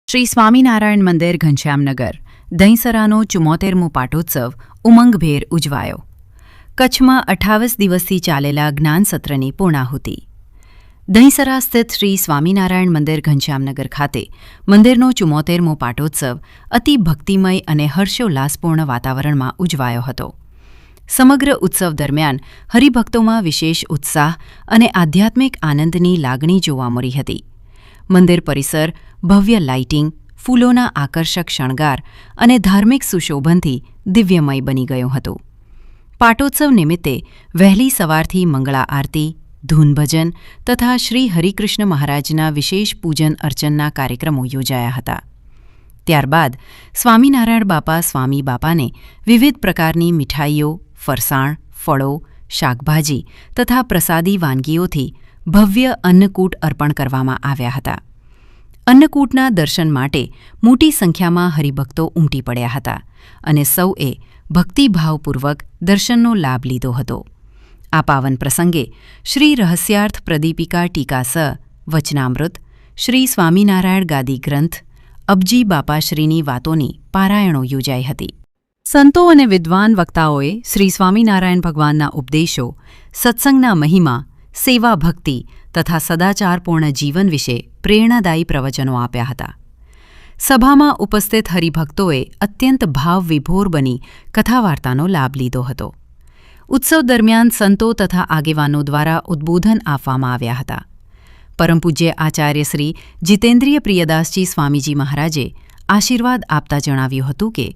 શ્રી સ્વામિનારાયણ મંદિર ઘનશ્યામનગર દહીંસરાનો 74મો પાટોત્સવ ઉમંગભેર ઉજવાયો. કચ્છમાં 28 દિવસથી ચાલેલા જ્ઞાનસત્રની પૂર્ણાહુતિ. દહીંસરા સ્થિત શ્રી સ્વામિનારાયણ મંદિર ઘનશ્યામનગર ખાતે મંદિરનો 74મો પાટોત્સવ અતિ ભક્તિમય અને હર્ષોલ્લાસપૂર્ણ વાતાવરણમાં ઉજવાયો હતો. સમગ્ર ઉત્સવ દરમિયાન હરિભક્તોમાં વિશેષ ઉત્સાહ અને આધ્યાત્મિક આનંદની લાગણી જોવા મળી હતી. મંદિર પરિસર ભવ્ય લાઇટિંગ, ફૂલોના આકર્ષક શણગાર અને ધાર્મિક સુશોભનથી દિવ્યમય બની ગયું હતું. પાટોત્સવ નિમિત્તે વહેલી સવારથી મંગળા આરતી, ધૂન ભજન તથા શ્રી હરિકૃષ્ણ મહારાજના વિશેષ પૂજન અર્ચનના કાર્યક્રમો યોજાયા હતા. ત્યારબાદ સ્વામિનારાયણ બાપા સ્વામી બાપાને વિવિધ પ્રકારની મીઠાઈઓ, ફરસાણ, ફળો, શાકભાજી તથા પ્રસાદી વાનગીઓથી ભવ્ય અન્નકૂટ અર્પણ કરવામાં આવ્યા હતા. અન્નકૂટના દર્શન માટે મોટી સંખ્યામાં હરિભક્તો ઉમટી પડ્યા હતા અને સૌએ ભક્તિભાવપૂર્વક દર્શનનો લાભ લીધો હતો. આ પાવન પ્રસંગે શ્રી રહસ્યાર્થ પ્રદીપિકા ટીકા સ, વચનામૃત, શ્રી સ્વામિનારાયણ ગાદી ગ્રંથ, અબજી બાપાશ્રીની વાતોની પારાયણો યોજાઈ હતી. સંતો અને વિદ્વાન વક્તાઓએ શ્રી સ્વામિનારાયણ ભગવાનના ઉપદેશો, સત્સંગના મહિમા, સેવા ભક્તિ તથા સદાચારપૂર્ણ જીવન વિશે પ્રેરણાદાયી પ્રવચનો આપ્યા હતા. સભામાં ઉપસ્થિત હરિભક્તોએ અત્યંત ભાવવિભોર બની કથાવાર્તાનો લાભ લીધો હતો. ઉત્સવ દરમિયાન સંતો તથા આગેવાનો દ્વારા ઉદ્બોધન આપવામાં આવ્યા હતા. પરમ પૂજ્ય આચાર્ય શ્રી જીતેન્દ્રિય પ્રિયદાસજી સ્વામીજી મહારાજે આશીર્વાદ આપતા જણાવ્યું હતું કે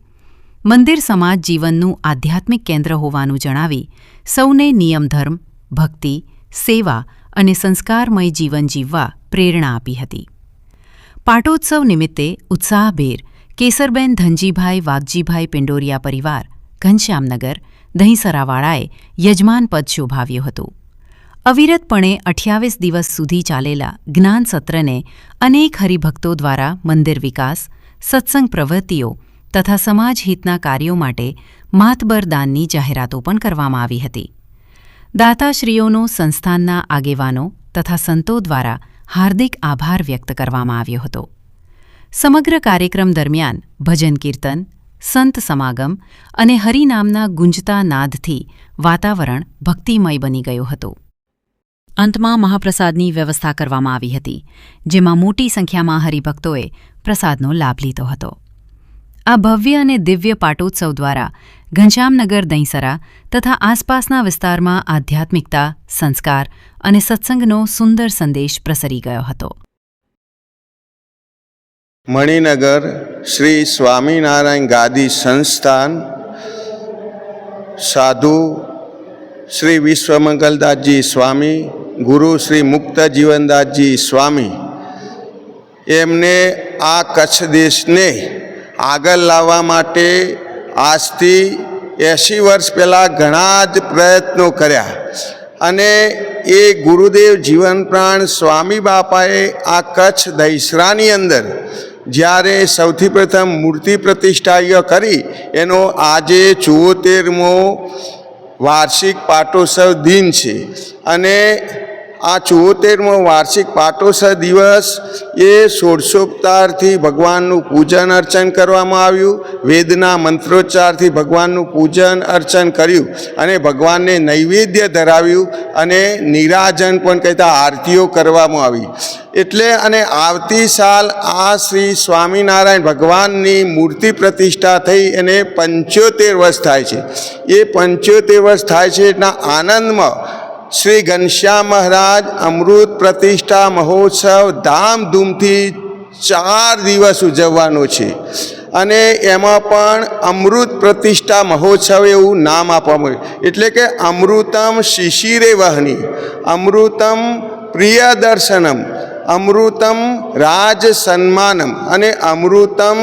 મંદિર સમાજ જીવનનું આધ્યાત્મિક કેન્દ્ર હોવાનું જણાવી સૌને નિયમધર્મ, ભક્તિ, સેવા અને સંસ્કારમય જીવન જીવવા પ્રેરણા આપી હતી. પાટોત્સવ નિમિત્તે ઉત્સાહભેર કેસરબેન ધનજીભાઈ વાઘજીભાઈ પિંડોરિયા પરિવાર ઘનશ્યામનગર દહીંસરાવાળાએ યજમાન પદ શોભાવ્યું હતું. અવિરતપણે 28 દિવસ સુધી ચાલેલા જ્ઞાન સત્રને અનેક હરિભક્તો દ્વારા મંદિર વિકાસ, સત્સંગ પ્રવૃત્તિઓ તથા સમાજહિતના કાર્યો માટે માતબર દાનની જાહેરાતો પણ કરવામાં આવી હતી. દાતાશ્રીઓનો સંસ્થાનના આગેવાનો તથા સંતો દ્વારા હાર્દિક આભાર વ્યક્ત કરવામાં આવ્યો હતો. સમગ્ર કાર્યક્રમ દરમિયાન ભજન કીર્તન, સંત સમાગમ અને હરિનામના ગુંજતા નાદથી વાતાવરણ ભક્તિમય બની ગયું હતું. અંતમાં મહાપ્રસાદની વ્યવસ્થા કરવામાં આવી હતી, જેમાં મોટી સંખ્યામાં હરિભક્તોએ પ્રસાદનો લાભ લીધો હતો. આ ભવ્ય અને દિવ્ય પાટોત્સવ દ્વારા ઘનશ્યામનગર દહીંસરા તથા આસપાસના વિસ્તારમાં આધ્યાત્મિકતા, સંસ્કાર અને સત્સંગનો સુંદર સંદેશ પ્રસરી ગયો હતો. મણિનગર શ્રી સ્વામિનારાયણ ગાદી સંસ્થાન સાધુ શ્રી વિશ્વમંગલદાસજી સ્વામી, ગુરુ શ્રી મુક્ત જીવનદાસજી સ્વામી એમને આ કચ્છ દેશને આગળ લાવવા માટે આજથી 80 વર્ષ પહેલાં ઘણા જ પ્રયત્નો કર્યા અને એ ગુરુદેવ જીવનપ્રાણ સ્વામી બાપાએ આ કચ્છ દહીંસરાની અંદર જ્યારે સૌથી પ્રથમ મૂર્તિ પ્રતિષ્ઠા કરી એનો આજે 74મો વાર્ષિક પાટોત્સવ દિન છે અને આ 74મો વાર્ષિક પાટોત્સવ દિવસ એ ષોડશોપચારથી ભગવાનનું પૂજન અર્ચન કરવામાં આવ્યું. વેદના મંત્રોચ્ચારથી ભગવાનનું પૂજન અર્ચન કર્યું અને ભગવાનને નૈવેદ્ય ધરાવ્યું અને નિરાજન પણ કહેતા આરતીઓ કરવામાં આવી. એટલે અને આવતી સાલ આ શ્રી સ્વામિનારાયણ ભગવાનની મૂર્તિ પ્રતિષ્ઠા થઈ એને 75 વર્ષ થાય છે. એ 75 વર્ષ થાય છે એટલા આનંદમાં શ્રી ઘનશ્યામ મહારાજ અમૃત પ્રતિષ્ઠા મહોત્સવ ધામધૂમથી 4 દિવસ ઉજવવાનો છે અને એમાં પણ અમૃત પ્રતિષ્ઠા મહોત્સવ એવું નામ આપવામાં આવ્યું. એટલે કે અમૃતમ શિશિરે વહની, અમૃતમ પ્રિય દર્શનમ, અમૃતમ રાજ સન્માનમ અને અમૃતમ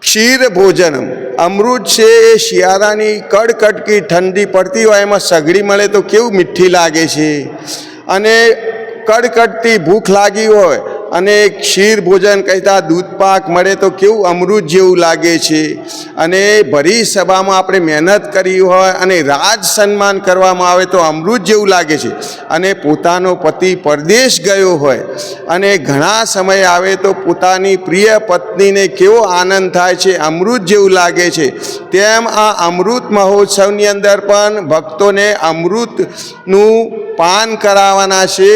ક્ષીર ભોજનમ. અમૃત છે એ શિયાળાની કડકડકી ઠંડી પડતી હોય એમાં સગડી મળે તો કેવું મીઠી લાગે છે અને કડકડતી ભૂખ લાગી હોય અને ક્ષીર ભોજન કહેતા દૂધ પાક મળે તો કેવું અમૃત જેવું લાગે છે. અને ભરી સભામાં આપણે મહેનત કરી હોય અને રાજ સન્માન કરવામાં આવે તો અમૃત જેવું લાગે છે. અને પોતાનો પતિ પરદેશ ગયો હોય અને ઘણા સમય આવે તો પોતાની પ્રિય પત્નીને કેવો આનંદ થાય છે, અમૃત જેવું લાગે છે. તેમ આ અમૃત મહોત્સવની અંદર પણ ભક્તોને અમૃતનું પાન કરાવવાના છે.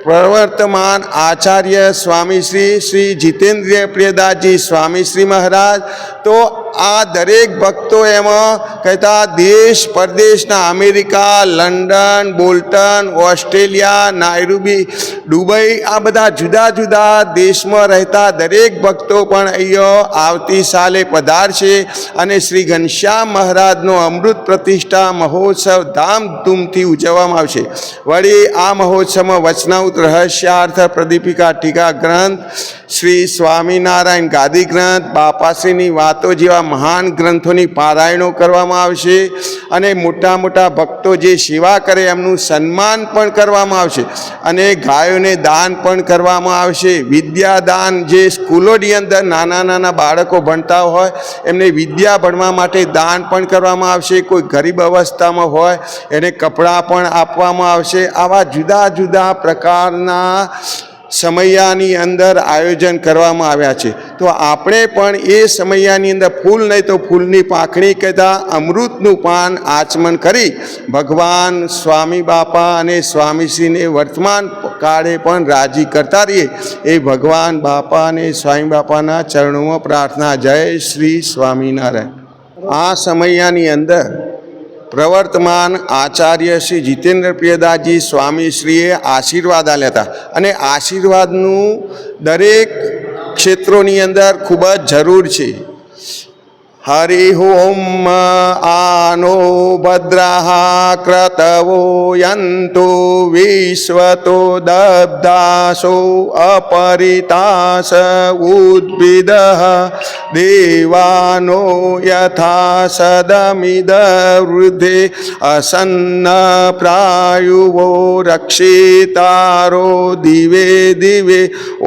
પ્રવર્તમાન આચાર્ય સ્વામી શ્રી જીતેન્દ્રિય પ્રિયદાસજી સ્વામી શ્રી મહારાજ. તો આ દરેક ભક્તો એમાં કહેતા દેશ પરદેશના America, London, Bolton, Australia, Nairobi, Dubai, આ બધા જુદા જુદા દેશમાં રહેતા દરેક ભક્તો પણ અહીંયા આવતી સાલે પધારશે અને શ્રી ઘનશ્યામ મહારાજનો અમૃત પ્રતિષ્ઠા મહોત્સવ ધામધૂમથી ઉજવવામાં આવશે. વળી આ મહોત્સવમાં વચનાઉત રહસ્યાર્થ પ્રદીપિકા ટીકા ગ્રંથ, શ્રી સ્વામિનારાયણ ગાદી ગ્રંથ, બાપાશ્રીની વાતો જેવા મહાન ગ્રંથોની પારાયણો કરવામાં આવશે. અને મોટા મોટા ભક્તો જે સેવા કરે એમનું સન્માન પણ કરવામાં આવશે. અને ગાયોને દાન પણ કરવામાં આવશે. વિદ્યાદાન, જે સ્કૂલોની અંદર નાના નાના બાળકો ભણતા હોય એમને વિદ્યા ભણવા માટે દાન પણ કરવામાં આવશે. કોઈ ગરીબ અવસ્થામાં હોય એને કપડાં પણ આપવામાં આવશે. આવા જુદા જુદા પ્રકારના સમયાની અંદર આયોજન કરવામાં આવ્યા છે. તો આપણે પણ એ સમયાની અંદર ફૂલ નહીં તો ફૂલની પાંખડી કહેતા અમૃતનું પાન આચમન કરી ભગવાન સ્વામી બાપા અને સ્વામીશ્રીને વર્તમાન કાળે પણ રાજી કરતા રહીએ એ ભગવાન બાપા અને સ્વામી બાપાના ચરણોમાં પ્રાર્થના. જય શ્રી સ્વામિનારાયણ. આ સમયાની અંદર પ્રવર્તમાન આચાર્ય શ્રી જીતેન્દ્ર પ્રિયદાસજી સ્વામીશ્રીએ આશીર્વાદ આપ્યા હતા. અને આશીર્વાદનું દરેક ક્ષેત્રોની અંદર ખૂબ જ જરૂર છે. હરિ ઓમ આનો ભદ્રઃ ક્રતવો યંતુ વિશ્વતો દબ્ધાસો અપરિતાસ ઉદ્ભિદઃ દેવાનો યથા સદમિદ વૃદ્ધે અસન્ન પ્રાયુવો રક્ષિતારો દિવે દિવે.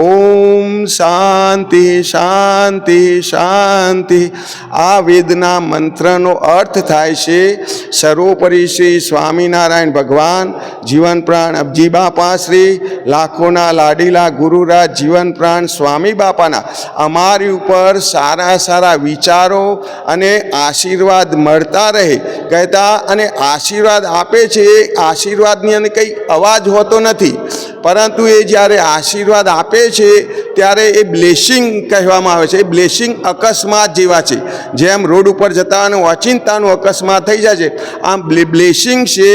ઓમ શાંતિ શાંતિ શાંતિ. આ વેદના મંત્રનો અર્થ થાય છે સર્વોપરી શ્રી સ્વામિનારાયણ ભગવાન, જીવન પ્રાણ અબજી બાપા શ્રી, લાખોના લાડીલા ગુરુરાજ જીવન પ્રાણ સ્વામી બાપાના અમારી ઉપર સારા સારા વિચારો અને આશીર્વાદ મળતા રહે કહેતા. અને આશીર્વાદ આપે છે એ આશીર્વાદની અંદર કંઈ અવાજ હોતો નથી, પરંતુ એ જ્યારે આશીર્વાદ આપે છે ત્યારે એ બ્લેસિંગ કહેવામાં આવે છે. એ બ્લેસિંગ અકસ્માત જેવા છે. જેમ રોડ ઉપર જતા અને ઓચિંતાનું અકસ્માત થઈ જાય છે, આમ બ્લેસિંગ છે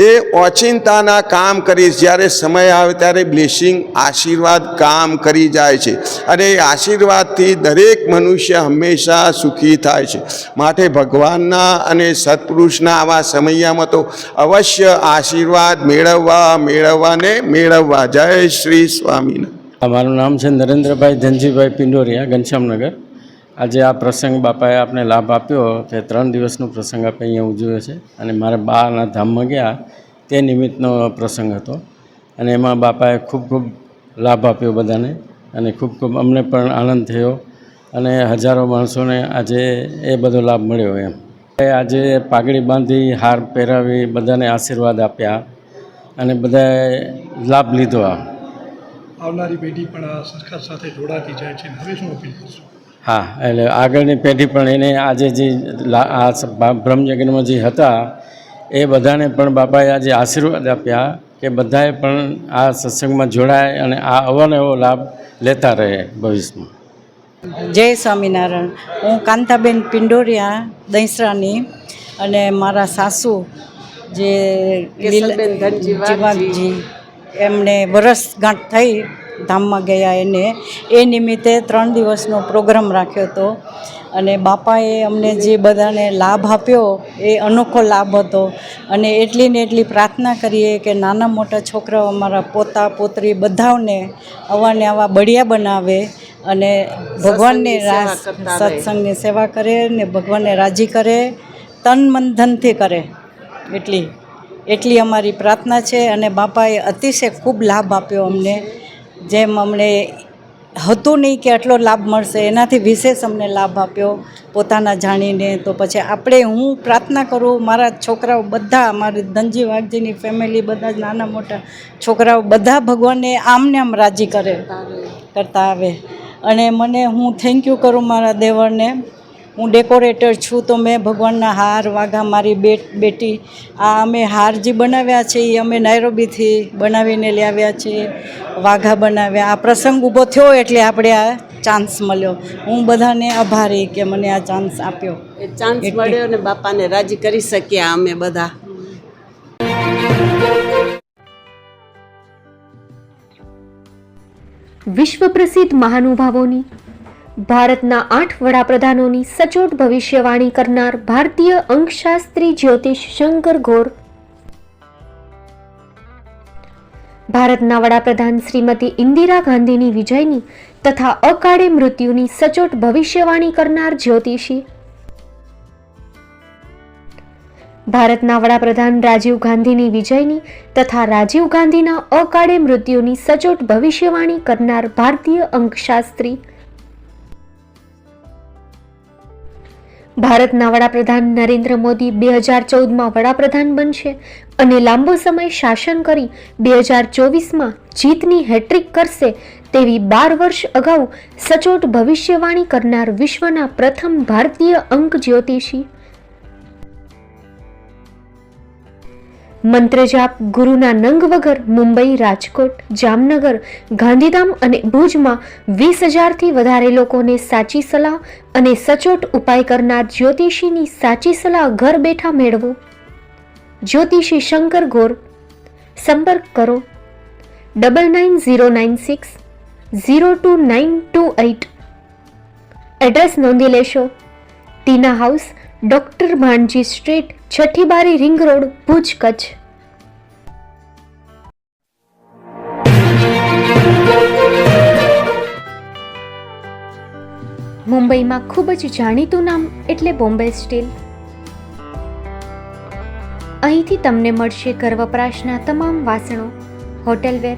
એ ઓચિંતાના કામ કરી, જ્યારે સમય આવે ત્યારે બ્લેસિંગ આશીર્વાદ કામ કરી જાય છે. અને એ આશીર્વાદથી દરેક મનુષ્ય હંમેશા સુખી થાય છે. માટે ભગવાનના અને સત્પુરુષના આવા સમયમાં તો અવશ્ય આશીર્વાદ મેળવવા ને મેળવવા. જય શ્રી સ્વામિનારાયણ. મારું નામ છે નરેન્દ્રભાઈ ધનજીભાઈ પિંડોરિયા, ઘનશ્યામનગર. આજે આ પ્રસંગ બાપાએ આપણે લાભ આપ્યો તે 3 દિવસનો પ્રસંગ આપણે અહીંયા ઉજવ્યો છે. અને મારા બાના ધામમાં ગયા તે નિમિત્તનો પ્રસંગ હતો. અને એમાં બાપાએ ખૂબ ખૂબ લાભ આપ્યો બધાને, અને ખૂબ ખૂબ અમને પણ આનંદ થયો. અને હજારો માણસોને આજે એ બધો લાભ મળ્યો. એમ આજે પાઘડી બાંધી, હાર પહેરાવી, બધાને આશીર્વાદ આપ્યા અને બધાએ લાભ લીધો. આવનારી પેઢી પણ આ સંસ્કાર સાથે જોડાતી જાય છે. હવે શું અપીલ કરશો? હા, એટલે આગળની પેઢી પણ એને આજે જે આ બ્રહ્મયજ્ઞમાં જે હતા એ બધાને પણ બાપાએ આજે આશીર્વાદ આપ્યા કે બધાએ પણ આ સત્સંગમાં જોડાય અને આ અવનવો લાભ લેતા રહે ભવિષ્યમાં. જય સ્વામિનારાયણ. હું કાંતાબેન પિંડોરિયા દહીસરાની, અને મારા સાસુ જે જીવાજી એમને વરસગાંઠ થઈ ધામમાં ગયા એને, એ નિમિત્તે 3 દિવસનો પ્રોગ્રામ રાખ્યો હતો. અને બાપાએ અમને જે બધાને લાભ આપ્યો એ અનોખો લાભ હતો. અને એટલી ને એટલી પ્રાર્થના કરીએ કે નાના મોટા છોકરાઓ, અમારા પોતા પોતરી બધાને આવાને આવા બળિયા બનાવે અને ભગવાનને સત્સંગની સેવા કરે ને ભગવાનને રાજી કરે, તન મન ધનથી કરે. એટલી અમારી પ્રાર્થના છે. અને બાપાએ અતિશય ખૂબ લાભ આપ્યો અમને. જેમ અમને હતું નહીં કે આટલો લાભ મળશે, એનાથી વિશેષ અમને લાભ આપ્યો પોતાના જાણીને. તો પછી હું પ્રાર્થના કરું, મારા છોકરાઓ બધા, મારી ધનજી વાઘજીની ફેમિલી બધા જ નાના મોટા છોકરાઓ બધા ભગવાનને આમને આમ રાજી કરતા આવે. અને હું થેન્ક યુ કરું મારા દેવરને. હું ડેકોરેટર છું, તો મેં ભગવાનના હાર વાઘા, મારી બેટી અમે હાર જે બનાવ્યા છે એ અમે નાયરોબીથી બનાવીને લાવ્યા છે. વાઘા બનાવ્યા. આ પ્રસંગ ઊભો થયો એટલે આપણે આ ચાન્સ મળ્યો. હું બધાને આભારી કે મને આ ચાન્સ આપ્યો. એ ચાન્સ મળ્યો ને બાપાને રાજી કરી શક્યા અમે બધા. વિશ્વ પ્રસિદ્ધ મહાનુભાવોની, ભારતના 8 વડાપ્રધાનોની સચોટ ભવિષ્યવાણી કરનાર ભારતીય અંકશાસ્ત્રી જ્યોતિષ શંકર ઘોર, ભારતના વડાપ્રધાન શ્રીમતી ઇન્દિરા ગાંધીની વિજયની તથા અકાળે મૃત્યુની સચોટ ભવિષ્યવાણી કરનાર જ્યોતિષી, ભારતના વડાપ્રધાન રાજીવ ગાંધીની વિજયની તથા રાજીવ ગાંધીના અકાળે મૃત્યુની સચોટ ભવિષ્યવાણી કરનાર ભારતીય અંકશાસ્ત્રી, ભારતના વડાપ્રધાન નરેન્દ્ર મોદી 2014માં વડાપ્રધાન બનશે અને લાંબો સમય શાસન કરી 2024માં જીતની હેટ્રિક કરશે તેવી 12 વર્ષ અગાઉ સચોટ ભવિષ્યવાણી કરનાર વિશ્વના પ્રથમ ભારતીય અંક જ્યોતિષી, મંત્રજાપ ગુરુના નંગ વગર મુંબઈ, રાજકોટ, જામનગર, ગાંધીધામ અને ભુજમાં 20,000થી વધારે લોકોને સાચી સલાહ અને સચોટ ઉપાય કરનાર જ્યોતિષીની સાચી સલાહ ઘર બેઠા મેળવો. જ્યોતિષી શંકર ઘોર. સંપર્ક કરો 9909602928. એડ્રેસ નોંધી લેશો. ટીના હાઉસ, ડોક્ટર ભાણજી સ્ટ્રીટ, છઠ્ઠી બારી, રિંગ રોડ, ભુજ, કચ્છ. મુંબઈમાં ખૂબ જ જાણીતું નામ એટલે બોમ્બે સ્ટીલ. અહીંથી તમને મળશે ઘર વપરાશના તમામ વાસણો, હોટેલવેર,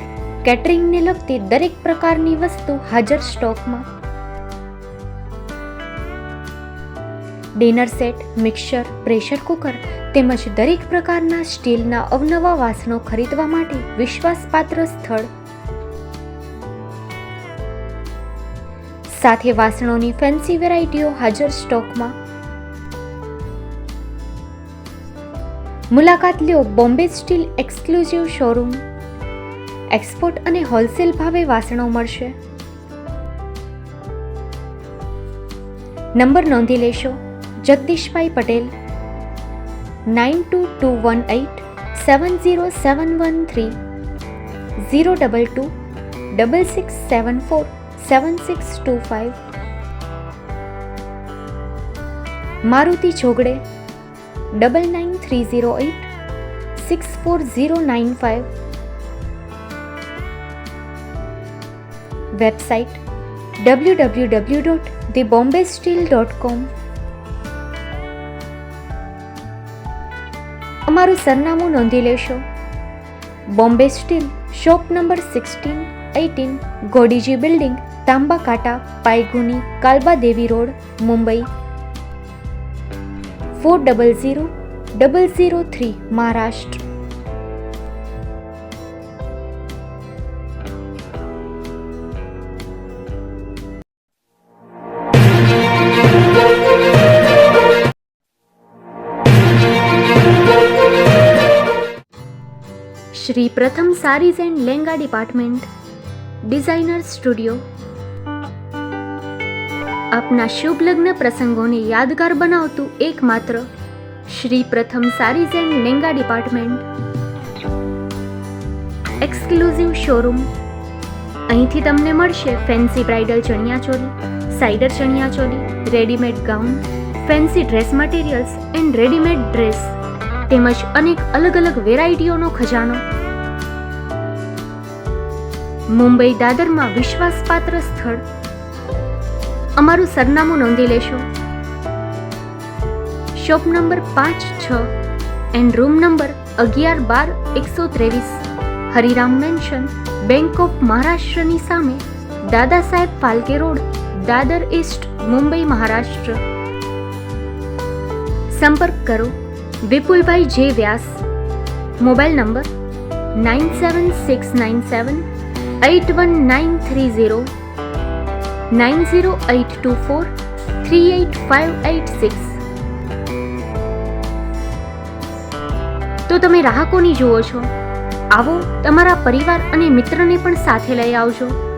કેટરિંગને લગતી દરેક પ્રકારની વસ્તુ હાજર સ્ટોકમાં. Dinner set, mixer, pressure cooker તેમજ દરેક પ્રકારના સ્ટીલના અવનવા વાસણો ખરીદવા માટે વિશ્વાસપાત્ર સ્થળ. સાથે વાસણોની ફેન્સી વેરાયટીઓ હાજર સ્ટોકમાં. મુલાકાત લ્યો Bombay steel exclusive showroom. Export અને હોલસેલ ભાવે વાસણો મળશે. નંબર નોંધી લેશો. જગદીશભાઈ પટેલ 9221870713 022 6674 7625. મારુતિ ચોગડે 9930864095. Website www.thebombasteel.com. અમારું સરનામું નોંધી લેશો. Bombay steel, shop number 16-18, Godiji building, Tamba Kanta, Payguni, Kalba Devi road, Mumbai 400003, Maharashtra. Shri Pratham saris and langa department, designer studio. આપના શુભ લગ્ન પ્રસંગોને યાદગાર બનાવતું એકમાત્ર Shri Pratham saris and langa department. Exclusive showroom. અહીંથી તમને મળશે fancy bridal chaniya choli, cider chaniya choli, readymade gown, fancy dress materials and readymade dress તેમજ અનેક અલગ અલગ વેરાયટીઓનો ખજાનો. મુંબઈ દાદરમાં વિશ્વાસપાત્ર સ્થળ. અમારું સરનામું નોંધી લેશો. Shop number 5-6 and room number 11-12-123, Hariram mansion, bank of મહારાષ્ટ્રની સામે, દાદા સાહેબ ફાલ્કે રોડ, દાદર ઈસ્ટ, મુંબઈ, મહારાષ્ટ્ર. સંપર્ક કરો વિપુલભાઈ જે વ્યાસ. Mobile number 9769781930, 9082438586. તો તમે રાહ કોની જુઓ છો? આવો, તમારા પરિવાર અને મિત્રને પણ સાથે લઈ આવજો.